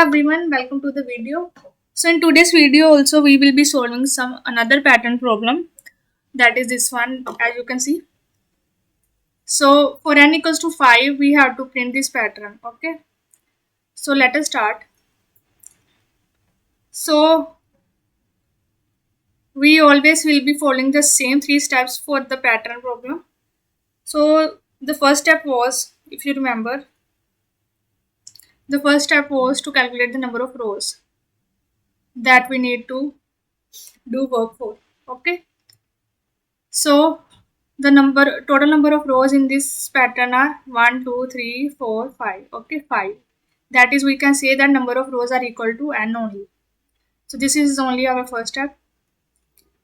everyone, welcome to the video. So in today's video also we will be solving another pattern problem, that is this one, as you can see. So for n equals to 5 we have to print this pattern. Okay, so let us start. So we always will be following the same 3 steps for the pattern problem. So the first step was, if you remember, the first step was to calculate the number of rows that we need to do work for. Okay, so the total number of rows in this pattern are 1 2 3 4 5. Okay, 5. That is, we can say that number of rows are equal to n only. So this is only our first step.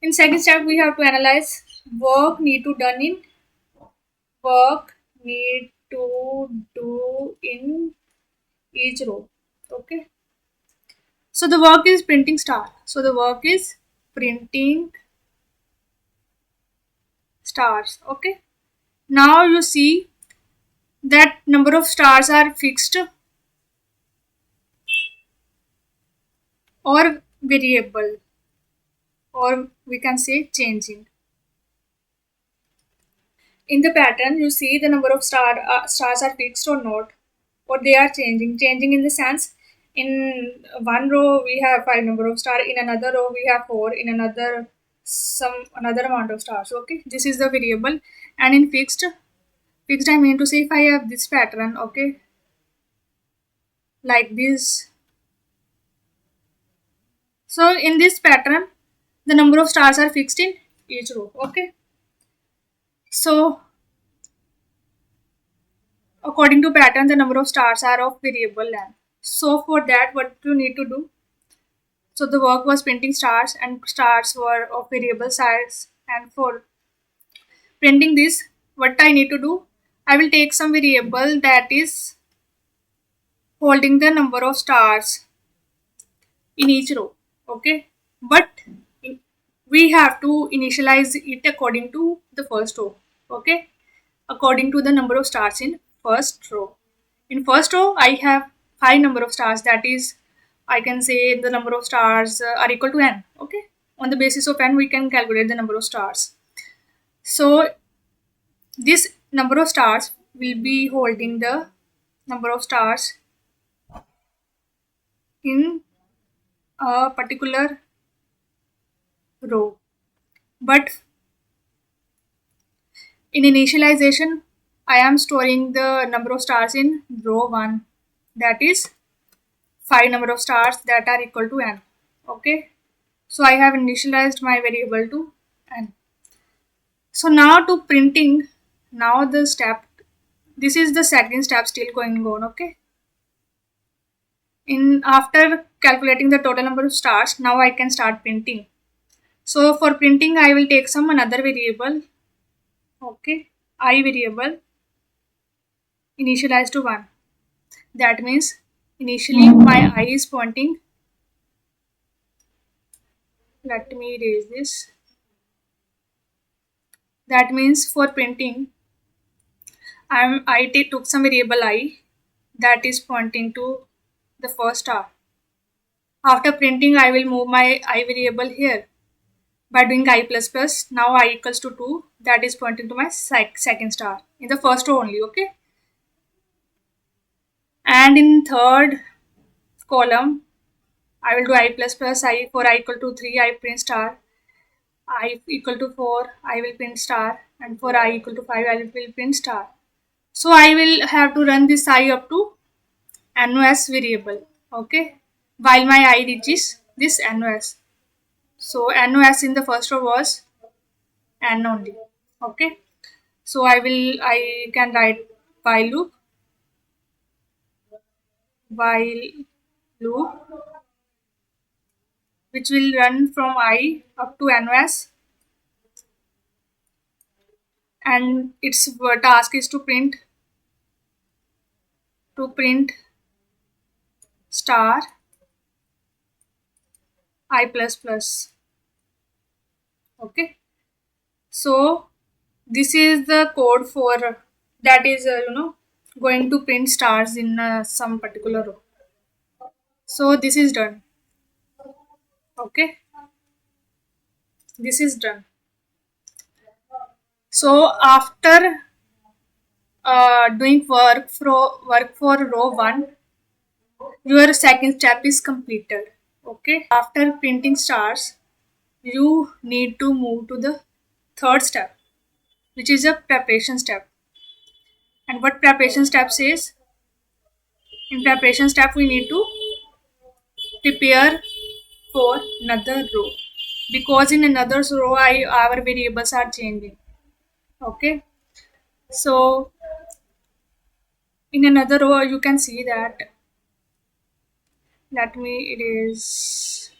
In second step we have to analyze work need to do in each row. Okay, so the work is printing star. So the work is printing stars. Okay, now you see that number of stars are fixed or variable, or we can say changing. In the pattern you see the number of stars are fixed or not, or they are changing in the sense, in one row we have 5 number of stars, in another row we have 4, in another amount of stars. Okay, this is the variable. And in fixed I mean to say, if I have this pattern, okay, like this. So in this pattern the number of stars are fixed in each row. Okay, so according to pattern the number of stars are of variable length. So for that, what you need to do, so the work was printing stars and stars were of variable size, and for printing this, what I need to do, I will take some variable that is holding the number of stars in each row. Okay, but we have to initialize it according to the first row. Okay, according to the number of stars in first row. In first row I have 5 number of stars, that is, I can say the number of stars are equal to n. Okay, on the basis of n we can calculate the number of stars. So this number of stars will be holding the number of stars in a particular row, but in initialization I am storing the number of stars in row 1, that is 5 number of stars that are equal to n. Okay, so I have initialized my variable to n. So now to printing, now the step, this is the second step still going on. Okay, in after calculating the total number of stars, now I can start printing. So for printing I will take some another variable. Okay, I variable initialized to 1. That means initially my I is pointing, let me erase this. That means for printing I took some variable I that is pointing to the first star. After printing I will move my I variable here by doing I plus plus. Now I equals to 2, that is pointing to my second star in the first row only. Okay, and in third column I will do I plus plus. I for I equal to 3 I print star, I equal to 4 I will print star, and for I equal to 5 I will print star. So I will have to run this I up to NOS variable. Okay, while my I reaches this NOS. So NOS in the first row was n only. Okay, so I can write while loop which will run from I up to NOS, and its task is to print star I plus plus. Okay, so this is the code for that is going to print stars in some particular row. So this is done. Okay, this is done. So after doing work for row 1, your second step is completed. Okay, after printing stars, you need to move to the third step, which is a preparation step. And what preparation step says? In preparation step, we need to prepare for another row, because in another row our variables are changing. Okay, so in another row you can see that, let me, it is,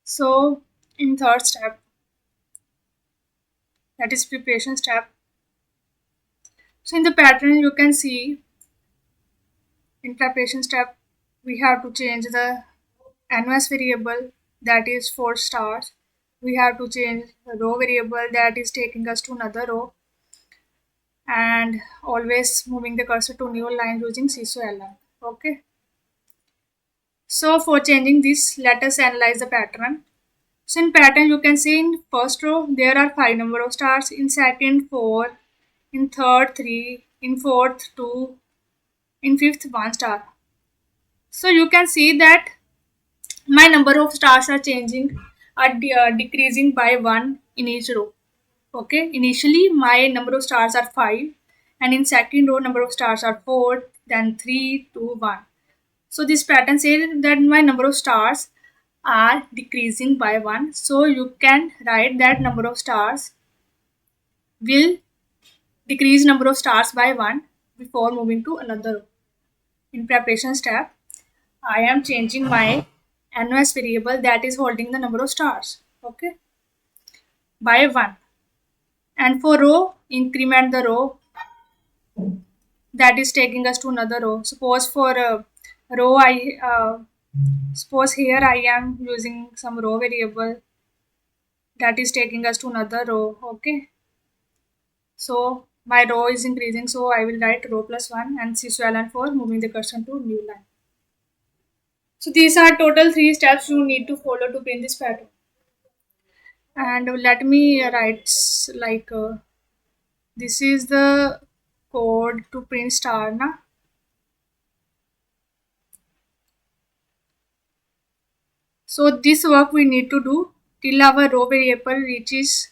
so in third step, that is preparation step. So in the pattern you can see, in preparation step we have to change the NOS variable, that is 4 stars. We have to change the row variable, that is taking us to another row, and always moving the cursor to new line using CSO-LM. Okay, so for changing this, let us analyze the pattern. So in pattern you can see, in first row there are 5 number of stars, in second 4, in third 3, in fourth 2, in fifth 1 star. So you can see that my number of stars are changing, are decreasing by 1 in each row. Okay, initially my number of stars are 5, and in second row number of stars are 4, then 3, 2, 1. So this pattern says that my number of stars are decreasing by 1. So you can write that number of stars will decrease number of stars by 1 before moving to another row. In preparation step, I am changing my NOS variable, that is holding the number of stars, okay, by 1. And for row, increment the row, that is taking us to another row. Suppose for a row, suppose here I am using some row variable, that is taking us to another row. Okay, so my row is increasing, so I will write row plus 1 and CSO-LM for moving the cursor to new line. So these are total 3 steps you need to follow to print this pattern. And let me write like this is the code to print star na. So this work we need to do till our row variable reaches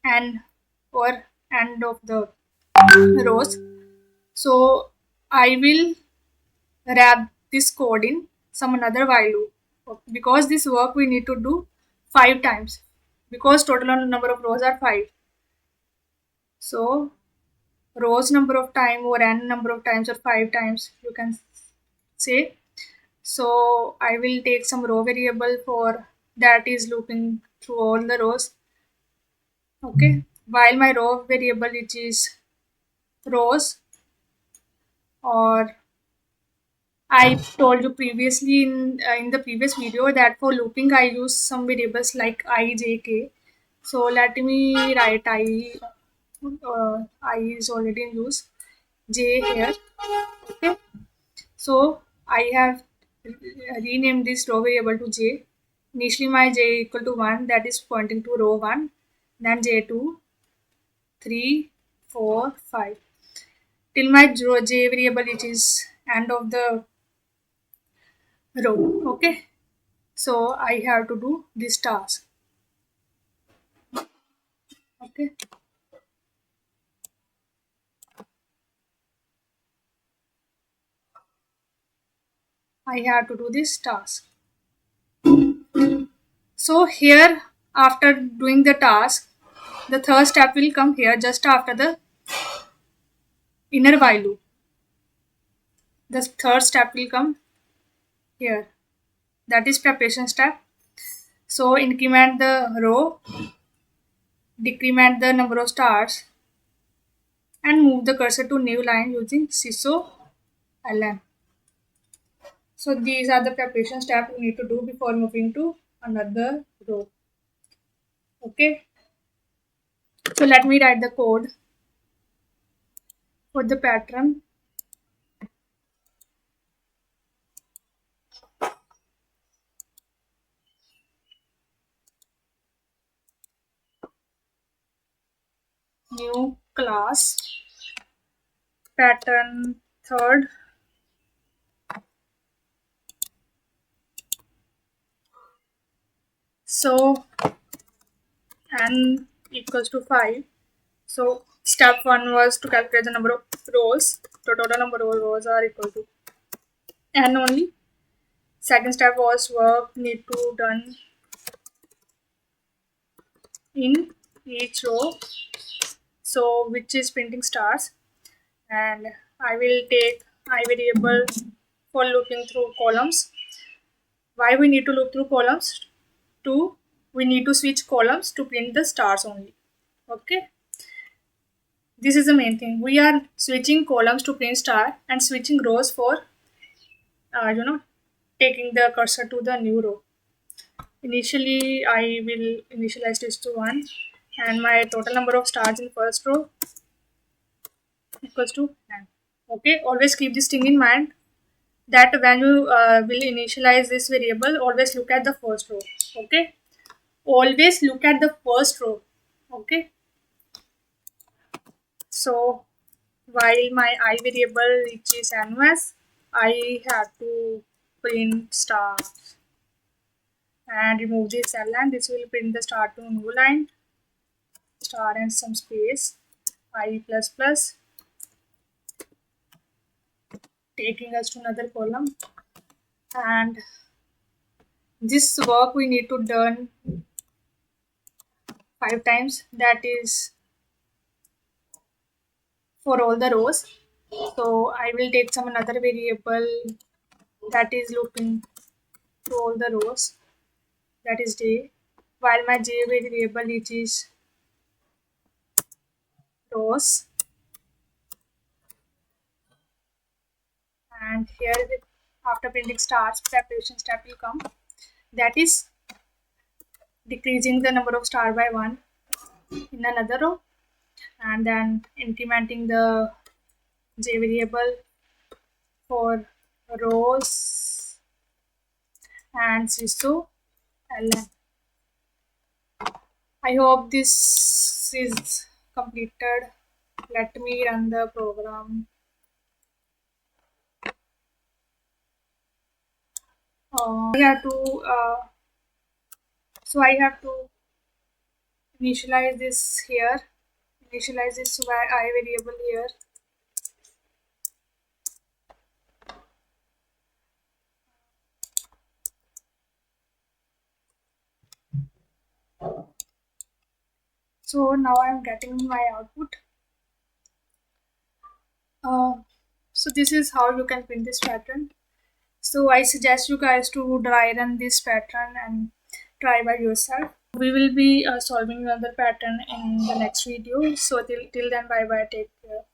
n or end of the rows. So I will wrap this code in some another while loop, because this work we need to do 5 times, because total number of rows are 5. So rows number of time or n number of times or 5 times you can say. So I will take some row variable for that is looping through all the rows. Okay, while my row variable which is rows, or I told you previously in the previous video that for looping I use some variables like I, j, k. So let me write I is already in use, j here. Okay, so I have renamed this row variable to j. Initially my j equal to 1, that is pointing to row 1, then j2, 3, 4, 5, till my j variable which is end of the row. Okay, so I have to do this task. Okay, I have to do this task. So here, after doing the task, the third step will come here just after the inner while loop. The third step will come here, that is preparation step. So increment the row, decrement the number of stars, and move the cursor to new line using CSO-LM. So these are the preparation steps you need to do before moving to another row. Okay, so let me write the code for the pattern. New class pattern third. So n equals to 5. So step 1 was to calculate the number of rows. The total number of rows are equal to n only. Second step was work need to done in each row. So which is printing stars, and I will take I variable for looking through columns. Why we need to look through columns? To we need to switch columns to print the stars only. Okay, this is the main thing. We are switching columns to print star and switching rows for taking the cursor to the new row. Initially, I will initialize this to 1, and my total number of stars in first row equals to 9. Okay, always keep this thing in mind that when you will initialize this variable, always look at the first row. Okay, always look at the first row. Okay, so while my I variable which is NOS, I have to print star and remove this cell, and this will print the star to new line, star and some space, I plus plus, taking us to another column. And this work we need to done 5 times, that is for all the rows. So I will take some another variable that is looping to all the rows, that is j, while my j variable which is rows, and here after printing stars preparation step will come, that is decreasing the number of star by 1 in another row, and then incrementing the j variable for rows and so ln. I hope this is completed. Let me run the program. I have to I have to initialize this here. Initialize this I variable here. So now I am getting my output. So this is how you can print this pattern. So I suggest you guys to dry run this pattern and try by yourself. We will be solving another pattern in the next video. So till then, bye bye, take care.